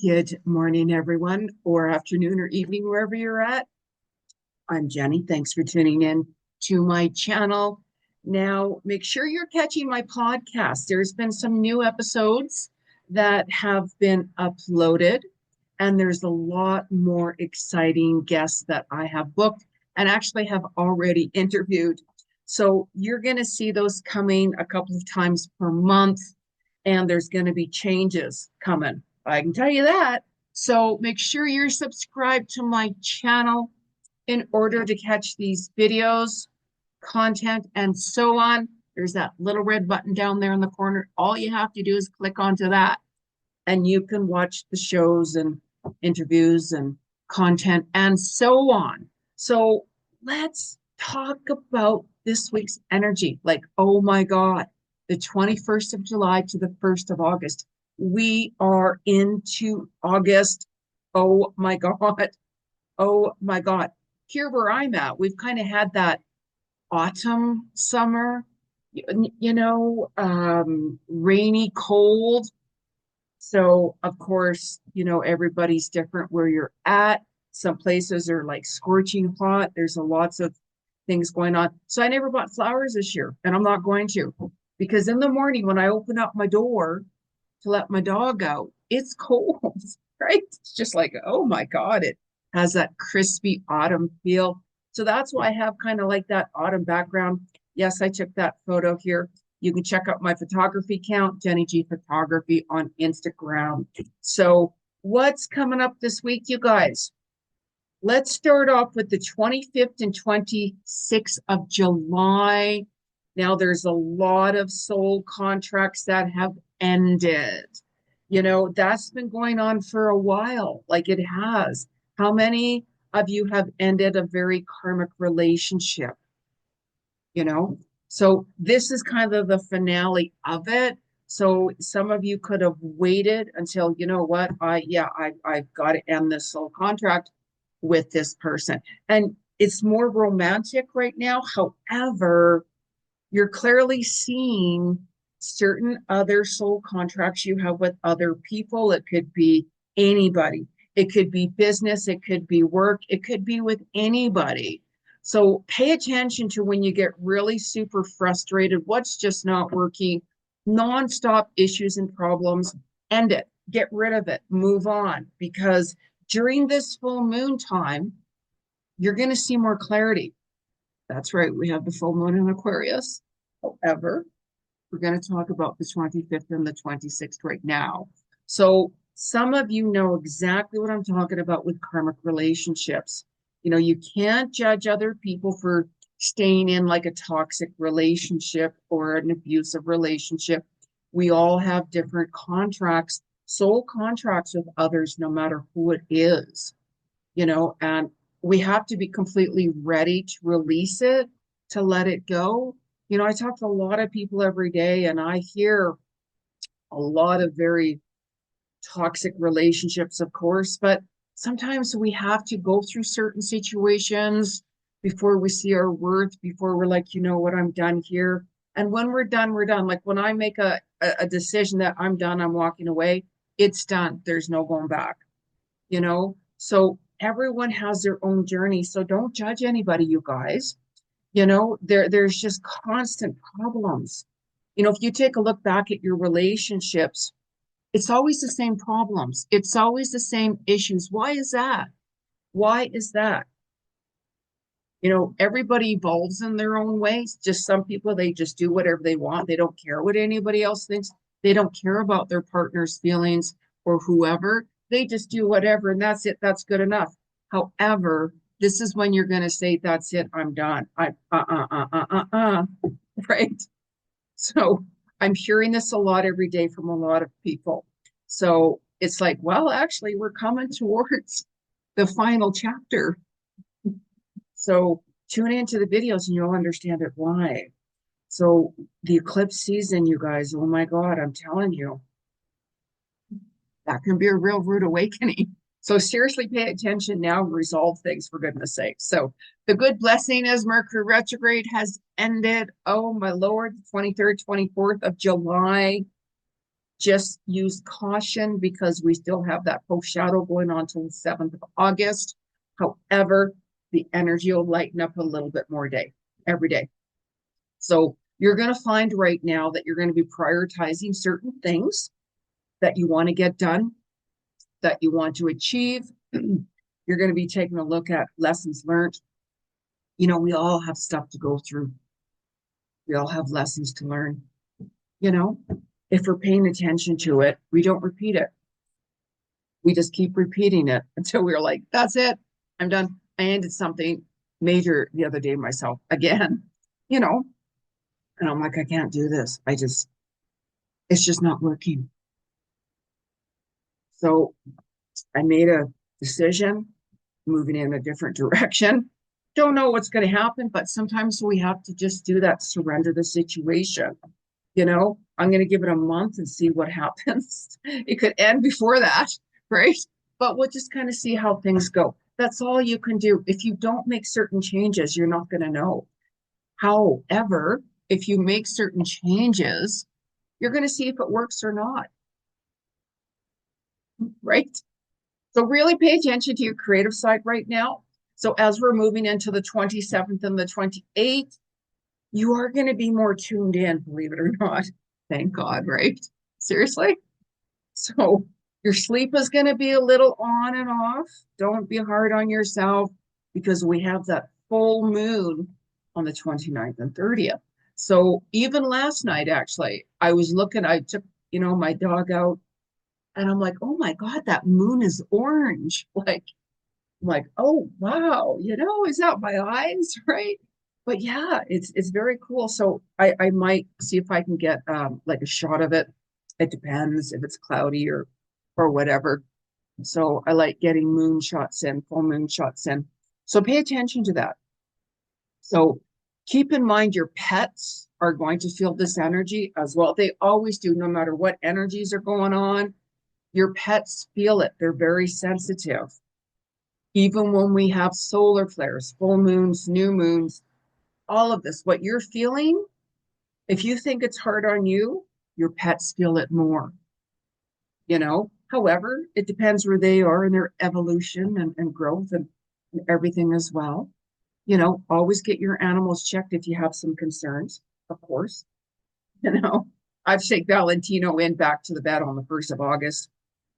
Good morning, everyone, or afternoon or evening, wherever you're at. I'm Jenny. Thanks for tuning in to my channel. Now, make sure you're catching my podcast. There's been some new episodes that have been uploaded, and there's a lot more exciting guests that I have booked and actually have already interviewed. So you're going to see those coming a couple of times per month, and there's going to be changes coming. I can tell you that. So make sure you're subscribed to my channel in order to catch these videos, content, and so on. There's that little red button down there in the corner. All you have to do is click onto that, and you can watch the shows and interviews and content and so on. So let's talk about this week's energy. Like, oh my God, the 21st of July to the 1st of August. We are into August. Oh my God. Oh my God. Here where I'm at, we've kind of had that autumn, summer, rainy, cold. So, of course, everybody's different where you're at. Some places are like scorching hot. There's a lots of things going on. So I never bought flowers this year, and I'm not going to, because in the morning when I open up my door to let my dog out, it's cold, right? It's just like, oh my God, it has that crispy autumn feel. So that's why I have kind of like that autumn background. Yes, I took that photo here. You can check out my photography account, Jeni Ji Photography on Instagram. So what's coming up this week, you guys? Let's start off with the 25th and 26th of July. Now, there's a lot of soul contracts that have ended. That's been going on for a while, like it has. How many of you have ended a very karmic relationship? you know so this is kind of the finale of it. So some of you could have waited until, you know what, I've got to end this soul contract with this person, and it's more romantic right now. However, you're clearly seeing certain other soul contracts you have with other people. It could be anybody, it could be business, it could be work, it could be with anybody. So pay attention to when you get really super frustrated, what's just not working, nonstop issues and problems. End it, get rid of it, move on, because during this full moon time, you're going to see more clarity. That's right. We have the full moon in Aquarius. However, we're going to talk about the 25th and the 26th right now. So some of you know exactly what I'm talking about with karmic relationships. You can't judge other people for staying in like a toxic relationship or an abusive relationship. We all have different contracts, soul contracts with others, no matter who it is, and we have to be completely ready to release it, to let it go. I talk to a lot of people every day, and I hear a lot of very toxic relationships, of course, but sometimes we have to go through certain situations before we see our worth, before we're like, you know what, I'm done here. And when we're done, we're done. Like when I make a decision that I'm done, I'm walking away, it's done. There's no going back, So everyone has their own journey. So don't judge anybody, you guys. There's just constant problems. If you take a look back at your relationships, it's always the same problems. It's always the same issues. Why is that? Why is that? Everybody evolves in their own ways. Just some people, they just do whatever they want. They don't care what anybody else thinks. They don't care about their partner's feelings or whoever. They just do whatever, and that's it. That's good enough. However, this is when you're going to say, that's it, I'm done. Right? So I'm hearing this a lot every day from a lot of people. So it's like, well, actually, we're coming towards the final chapter. So tune into the videos and you'll understand it why. So the eclipse season, you guys, oh my God, I'm telling you, that can be a real rude awakening. So seriously, pay attention now and resolve things, for goodness sake. So the good blessing is Mercury Retrograde has ended. Oh my Lord, 23rd, 24th of July. Just use caution because we still have that post shadow going on till the 7th of August. However, the energy will lighten up a little bit more every day. So you're going to find right now that you're going to be prioritizing certain things that you want to get done, that you want to achieve. You're going to be taking a look at lessons learned. We all have stuff to go through. We all have lessons to learn. You know, if we're paying attention to it, we don't repeat it. We just keep repeating it until we're like, that's it. I'm done. I ended something major the other day myself again, you know, and I'm like, I can't do this. It's just not working. So I made a decision, moving in a different direction. Don't know what's going to happen, but sometimes we have to just do that, surrender the situation. I'm going to give it a month and see what happens. It could end before that, right? But we'll just kind of see how things go. That's all you can do. If you don't make certain changes, you're not going to know. However, if you make certain changes, you're going to see if it works or not, right? So really pay attention to your creative side right now. So as we're moving into the 27th and the 28th, you are going to be more tuned in, believe it or not. Thank God, right? Seriously? So your sleep is going to be a little on and off. Don't be hard on yourself because we have that full moon on the 29th and 30th. So even last night, actually, I took, my dog out and I'm like, oh my God, that moon is orange. Like, oh wow, is that my eyes, right? But yeah, it's very cool. So I might see if I can get like a shot of it. It depends if it's cloudy or whatever. So I like getting moon shots in, full moon shots in. So pay attention to that. So keep in mind your pets are going to feel this energy as well. They always do, no matter what energies are going on. Your pets feel it. They're very sensitive. Even when we have solar flares, full moons, new moons, all of this, what you're feeling, if you think it's hard on you, your pets feel it more. However, it depends where they are in their evolution and growth and everything as well. Always get your animals checked if you have some concerns, of course. You know, I've taken Valentino in back to the bed on the 1st of August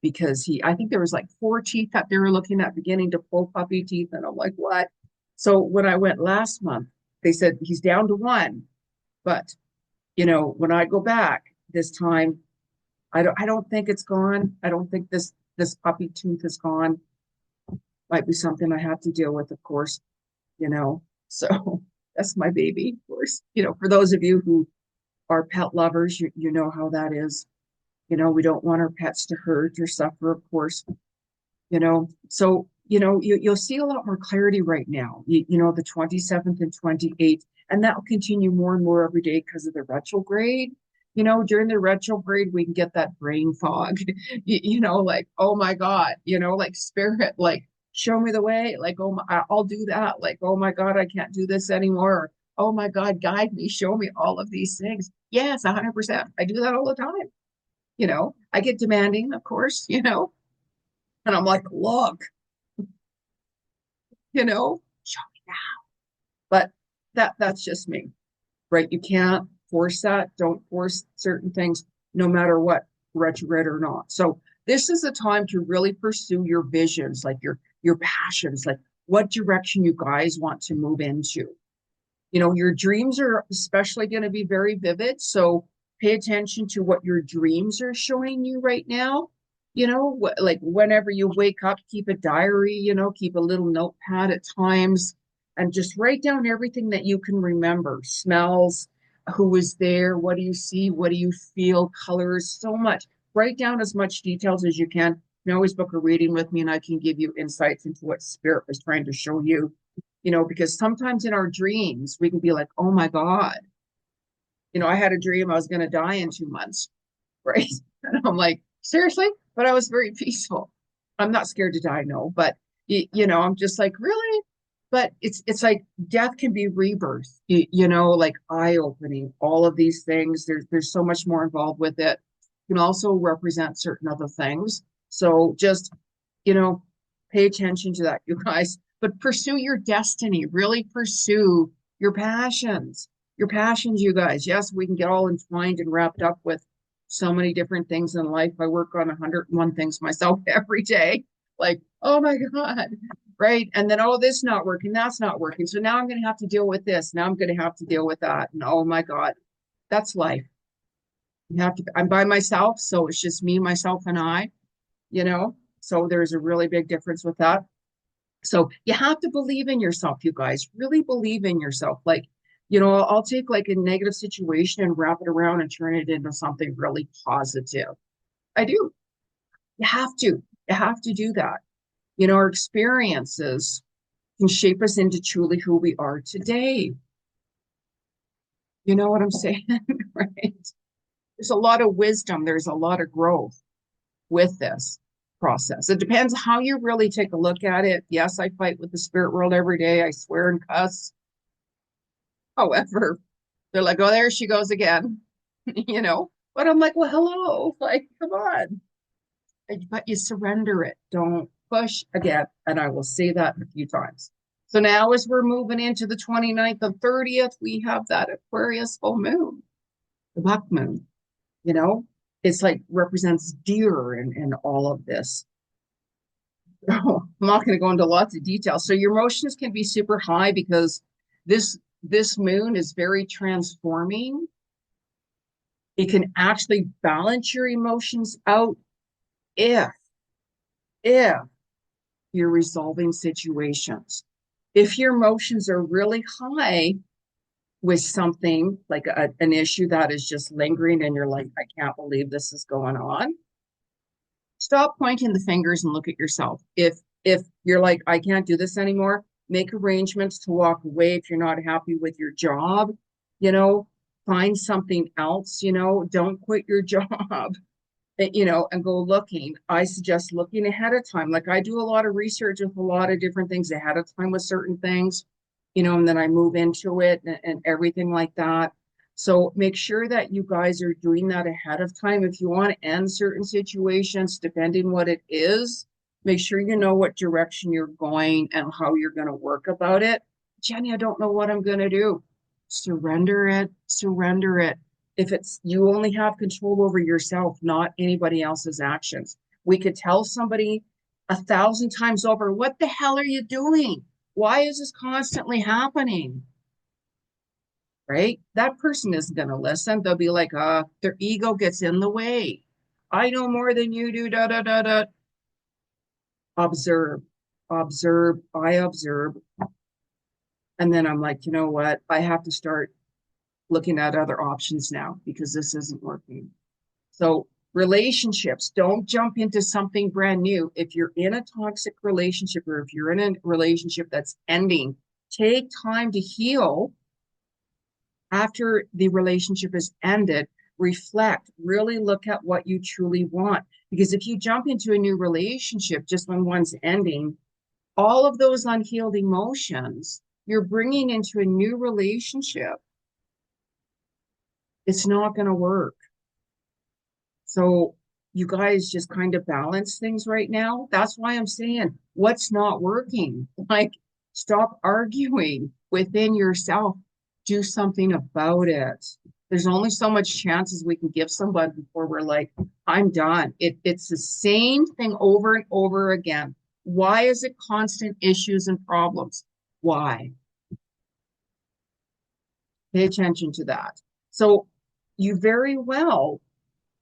because I think there was like 4 teeth that they were looking at beginning to pull puppy teeth. And I'm like, what? So when I went last month, they said he's down to one. But, when I go back this time, I don't think it's gone. I don't think this puppy tooth is gone. Might be something I have to deal with, of course, you know. So that's my baby, of course. For those of you who are pet lovers, you know how that is. We don't want our pets to hurt or suffer, of course. So you'll see a lot more clarity right now. The 27th and 28th, and that will continue more and more every day because of the retrograde. During the retrograde, we can get that brain fog. Like, oh my God, like spirit, like show me the way. Like, oh my, I'll do that. Like, oh my God, I can't do this anymore. Oh my God, guide me, show me all of these things. Yes, 100%. I do that all the time. I get demanding, of course, and I'm like, look, show me now. But that's just me, right? You can't force that. Don't force certain things, no matter what, retrograde or not. So this is a time to really pursue your visions, like your passions, like what direction you guys want to move into. Your dreams are especially going to be very vivid. So pay attention to what your dreams are showing you right now. Like whenever you wake up, keep a diary, keep a little notepad at times and just write down everything that you can remember. Smells, who was there, what do you see, what do you feel, colors, so much. Write down as much details as you can. You can always book a reading with me and I can give you insights into what spirit was trying to show you. Because sometimes in our dreams, we can be like, oh my God, I had a dream I was going to die in 2 months, right? And I'm like, seriously? But I was very peaceful. I'm not scared to die, no, but I'm just like, really? But it's like death can be rebirth, like eye opening, all of these things. There's so much more involved with it. can also represent certain other things. So just, you know, pay attention to that, you guys. But pursue your destiny. Really pursue your passions. Your passions, you guys. Yes, we can get all entwined and wrapped up with so many different things in life. I work on 101 things myself every day. Like, oh my God, right? And then, oh, this not working, that's not working. So now I'm going to have to deal with this. Now I'm going to have to deal with that. And oh my God, that's life. You have to, I'm by myself, so it's just me, myself, and I, you know? So there's a really big difference with that. So you have to believe in yourself, you guys. Really believe in yourself. Like, you know, I'll take like a negative situation and wrap it around and turn it into something really positive. I do. You have to. You have to do that. You know, our experiences can shape us into truly who we are today. You know what I'm saying? Right? There's a lot of wisdom, there's a lot of growth with this process. It depends how you really take a look at it. Yes, I fight with the spirit world every day. I swear and cuss. However, they're like, oh, there she goes again, you know? But I'm like, well, hello, like, come on. But you surrender it. Don't push again. And I will say that a few times. So now as we're moving into the 29th and 30th, we have that Aquarius full moon, the buck moon, you know? It's like represents deer and all of this. I'm not going to go into lots of detail. So your emotions can be super high because this moon is very transforming. It can actually balance your emotions out if if you're resolving situations. If your emotions are really high with something like an issue that is just lingering and you're like, I can't believe this is going on, stop pointing the fingers and look at yourself. If you're like, I can't do this anymore, make arrangements to walk away. If you're not happy with your job, you know, find something else, you know, don't quit your job, you know, and go looking. I suggest looking ahead of time. Like I do a lot of research with a lot of different things ahead of time with certain things, you know, and then I move into it and everything like that. So make sure that you guys are doing that ahead of time. If you want to end certain situations, depending what it is, make sure you know what direction you're going and how you're going to work about it. Jeni, I don't know what I'm going to do. Surrender it, surrender it. If it's you only have control over yourself, not anybody else's actions. We could tell somebody 1,000 times over, what the hell are you doing? Why is this constantly happening? Right? That person isn't going to listen. They'll be like, their ego gets in the way. I know more than you do, da da da da. Observe, observe, I observe. And then I'm like, you know what? I have to start looking at other options now because this isn't working. So relationships, don't jump into something brand new. If you're in a toxic relationship or if you're in a relationship that's ending, take time to heal after the relationship is ended. Reflect, really look at what you truly want. Because if you jump into a new relationship just when one's ending, all of those unhealed emotions you're bringing into a new relationship, it's not going to work. So you guys just kind of balance things right now. That's why I'm saying what's not working. Like, stop arguing within yourself. Do something about it. There's only so much chances we can give somebody before we're like, I'm done. It's the same thing over and over again. Why is it constant issues and problems? Why? Pay attention to that. So you very well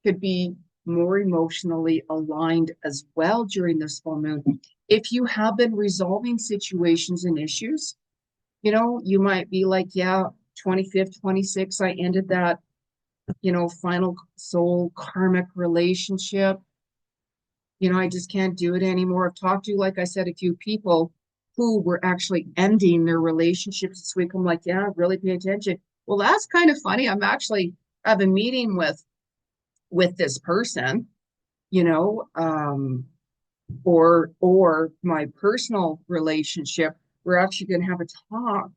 could be more emotionally aligned as well during this full moon. If you have been resolving situations and issues, you know, you might be like, yeah, 25th, 26th, I ended that, you know, final soul karmic relationship. You know, I just can't do it anymore. I've talked to, like I said, a few people who were actually ending their relationships this week. I'm like, yeah, really pay attention. Well, that's kind of funny. I'm actually have a meeting with this person, you know, or my personal relationship. We're actually going to have a talk.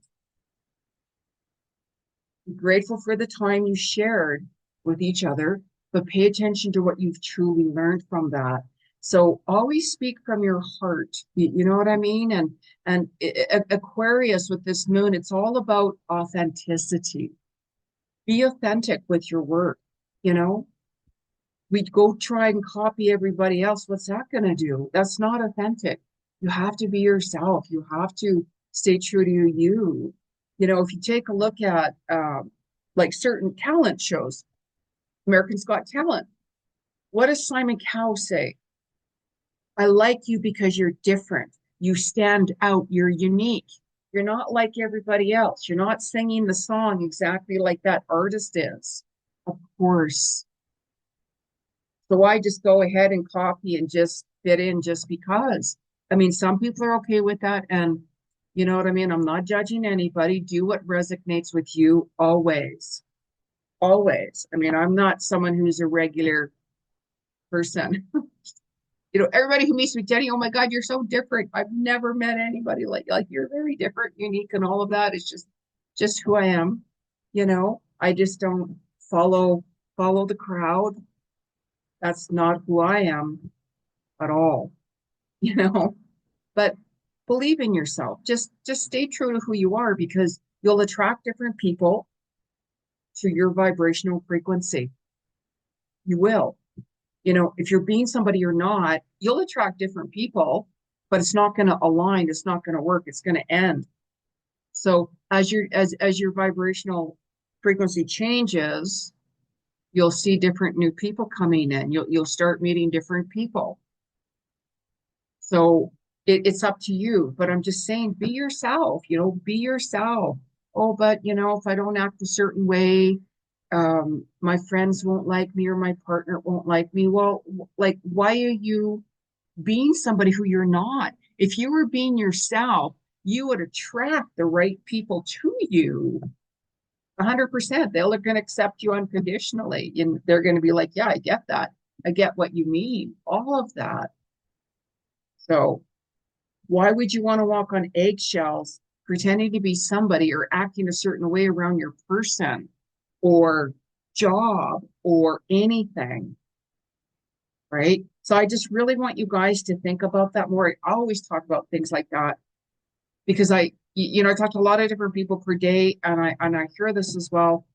Be grateful for the time you shared with each other. but pay attention to what you've truly learned from that. So always speak from your heart. You know what I mean? And Aquarius with this moon, it's all about authenticity. Be authentic with your work, you know? We go try and copy everybody else. What's that going to do? That's not authentic. You have to be yourself. You have to stay true to you. You know, if you take a look at like certain talent shows, American's Got Talent, what does Simon Cowell say? I like you because you're different. You stand out. You're unique. You're not like everybody else. You're not singing the song exactly like that artist is. Of course. So I just go ahead and copy and just fit in just because. I mean, some people are okay with that. And you know what I mean? I'm not judging anybody. Do what resonates with you always. Always. I mean, I'm not someone who's a regular person. You know, everybody who meets with Jeni, oh my God, you're so different. I've never met anybody like you're very different, unique, and all of that. It's just who I am. You know, I just don't follow the crowd. That's not who I am at all, you know. But believe in yourself. Just stay true to who you are because you'll attract different people to your vibrational frequency. You will. You know, if you're being somebody you're not, you'll attract different people, but it's not going to align. It's not going to work. It's going to end. So as your vibrational frequency changes, you'll see different new people coming in. You'll start meeting different people. So it's up to you. But I'm just saying, be yourself. You know, be yourself. Oh, but you know, if I don't act a certain way, my friends won't like me or my partner won't like me. Well, like, why are you being somebody who you're not? If you were being yourself, you would attract the right people to you. 100%. They're going to accept you unconditionally. And they're going to be like, yeah, I get that. I get what you mean. All of that. So why would you want to walk on eggshells pretending to be somebody or acting a certain way around your person or job or anything? Right. So I just really want you guys to think about that more. I always talk about things like that because you know, I talk to a lot of different people per day and I hear this as well.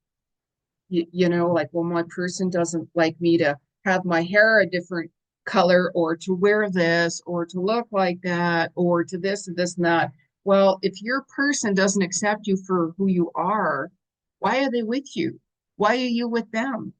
You know, like when one person doesn't like me to have my hair a different color or to wear this or to look like that or to this and this and that. Well, if your person doesn't accept you for who you are, why are they with you? Why are you with them?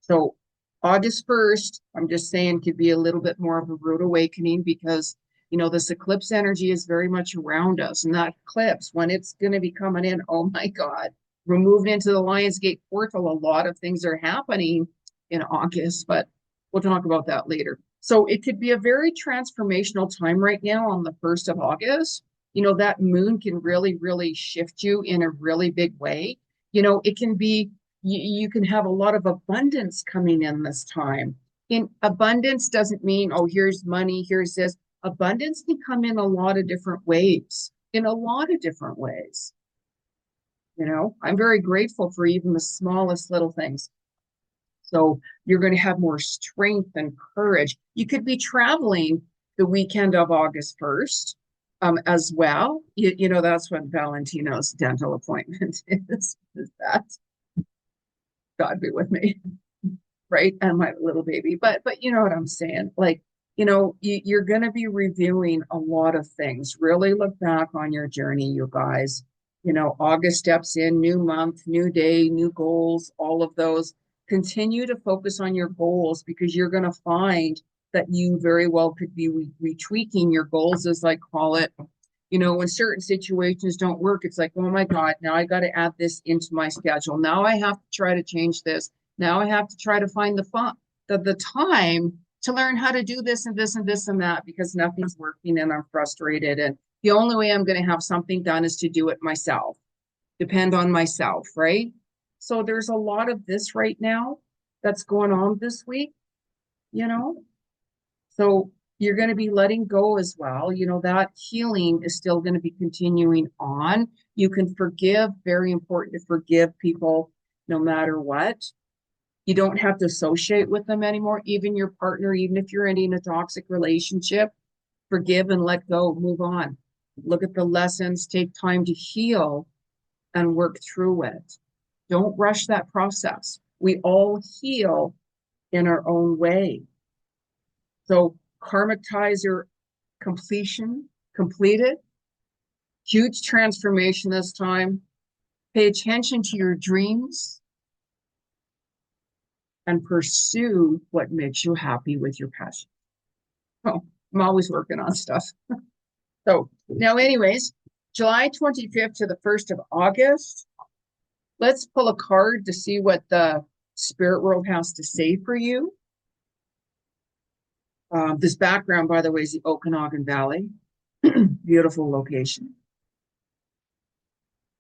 So August 1st, I'm just saying, could be a little bit more of a rude awakening because, you know, this eclipse energy is very much around us. And that eclipse, when it's going to be coming in, oh my God, we're moving into the Lionsgate portal. A lot of things are happening in August, but we'll talk about that later. So it could be a very transformational time right now on the 1st of August. You know, that moon can really, really shift you in a really big way. You know, it can be you can have a lot of abundance coming in this time. In abundance doesn't mean, oh, here's money, here's this. Abundance can come in a lot of different ways, in a lot of different ways. You know, I'm very grateful for even the smallest little things. So you're going to have more strength and courage. You could be traveling the weekend of August 1st as well. You know, that's when Valentino's dental appointment is that. God be with me, right? And my little baby. But you know what I'm saying? Like, you know, you're going to be reviewing a lot of things. Really look back on your journey, you guys. You know, August steps in, new month, new day, new goals, all of those. Continue to focus on your goals because you're going to find that you very well could be retweaking your goals, as I call it. You know, when certain situations don't work, it's like, oh my God, now I got to add this into my schedule. Now I have to try to change this. Now I have to try to find the time to learn how to do this and this and this and that because nothing's working and I'm frustrated. And the only way I'm going to have something done is to do it myself, depend on myself, right? So there's a lot of this right now that's going on this week, you know? So you're going to be letting go as well. You know, that healing is still going to be continuing on. You can forgive, very important to forgive people no matter what. You don't have to associate with them anymore, even your partner, even if you're in a toxic relationship. Forgive and let go, move on. Look at the lessons, take time to heal and work through it. Don't rush that process. We all heal in our own way. So karmic ties are completed. Huge transformation this time. Pay attention to your dreams and pursue what makes you happy with your passion. Oh, I'm always working on stuff. So now, anyways, July 25th to the 1st of August. Let's pull a card to see what the spirit world has to say for you. This background, by the way, is the Okanagan Valley. Beautiful location.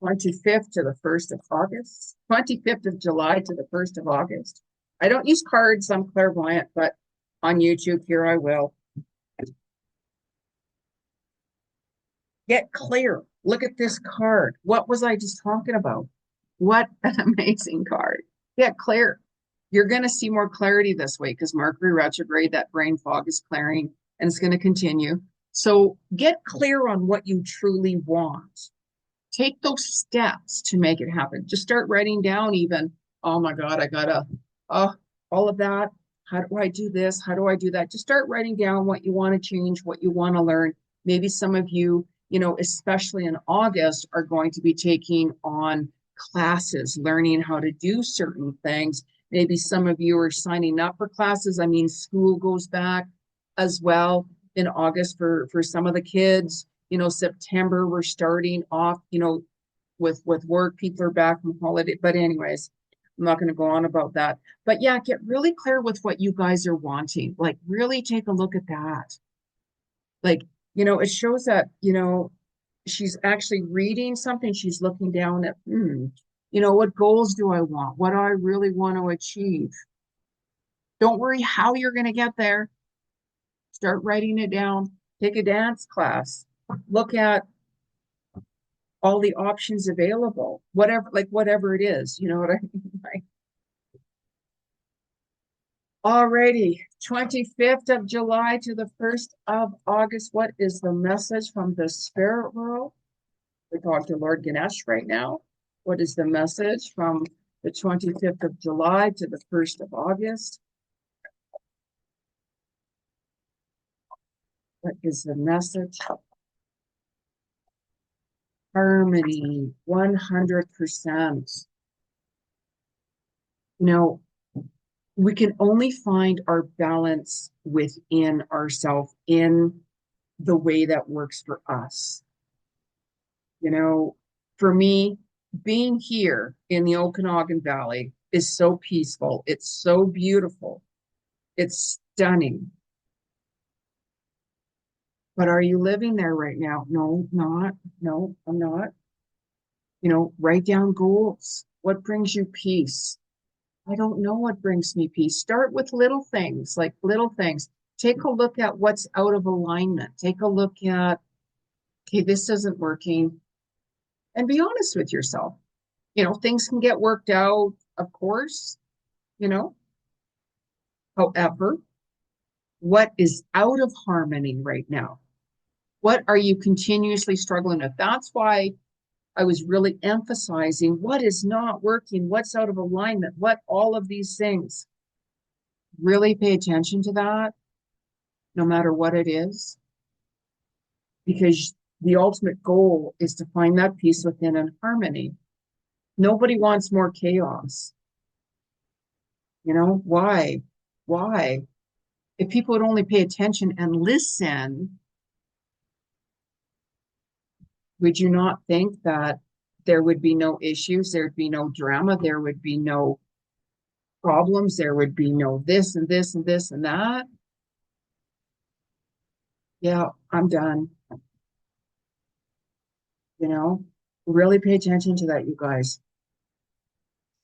25th to the 1st of August. 25th of July to the 1st of August. I don't use cards. I'm clairvoyant, but on YouTube here I will. Get clear. Look at this card. What was I just talking about? What an amazing card. Get clear. You're going to see more clarity this way because Mercury retrograde, that brain fog is clearing and it's going to continue. So get clear on what you truly want. Take those steps to make it happen. Just start writing down even, oh my God, I gotta, all of that. How do I do this? How do I do that? Just start writing down what you want to change, what you want to learn. Maybe some of you, especially in August, are going to be taking on classes, learning how to do certain things. Maybe some of you are signing up for classes. I mean, school goes back as well in August for some of the kids. September, we're starting off, with work. People are back from holiday. But anyways, I'm not going to go on about that. But yeah, get really clear with what you guys are wanting. Like, really take a look at that. Like, it shows that, she's actually reading something. She's looking down at, what goals do I want? What do I really want to achieve? Don't worry how you're going to get there. Start writing it down. Take a dance class. Look at all the options available, whatever it is, you know what I mean? Like, alrighty, 25th of July to the 1st of August. What is the message from the spirit world? We're talking to Lord Ganesh right now. What is the message from the 25th of July to the 1st of August? What is the message? Harmony, 100%. We can only find our balance within ourselves in the way that works for us. For me, being here in the Okanagan Valley is so peaceful. It's so beautiful. It's stunning. But are you living there right now? No, not. No, I'm not. Write down goals. What brings you peace? I don't know what brings me peace. Start with little things, like little things. Take a look at what's out of alignment. Take a look at, okay, this isn't working. And be honest with yourself. Things can get worked out, of course, However, what is out of harmony right now? What are you continuously struggling with? That's why I was really emphasizing what is not working, what's out of alignment, what all of these things. Really pay attention to that, no matter what it is, because the ultimate goal is to find that peace within and harmony. Nobody wants more chaos. Why? Why? If people would only pay attention and listen, would you not think that there would be no issues, there'd be no drama, there would be no problems, there would be no this and this and this and that? Yeah, I'm done. Really pay attention to that, you guys.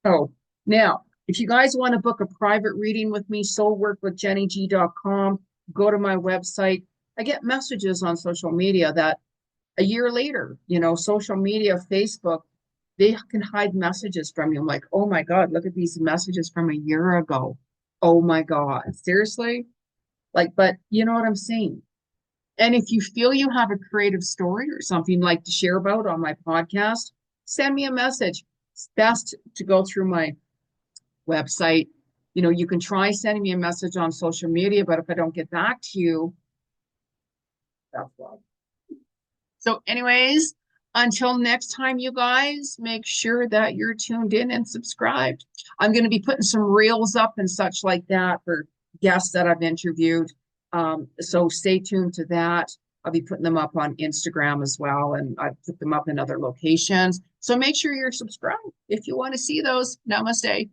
So now, if you guys want to book a private reading with me, soulworkwithjenij.com, go to my website. I get messages on social media that a year later, social media, Facebook, they can hide messages from you. I'm like, oh my God, look at these messages from a year ago. Oh my God, seriously? Like, but you know what I'm saying? And if you feel you have a creative story or something you'd like to share about on my podcast, send me a message. It's best to go through my website. You know, you can try sending me a message on social media, but if I don't get back to you, that's why. So, anyways, until next time, you guys, make sure that you're tuned in and subscribed. I'm going to be putting some reels up and such like that for guests that I've interviewed. So stay tuned to that. I'll be putting them up on Instagram as well, and I put them up in other locations. So make sure you're subscribed if you want to see those. Namaste.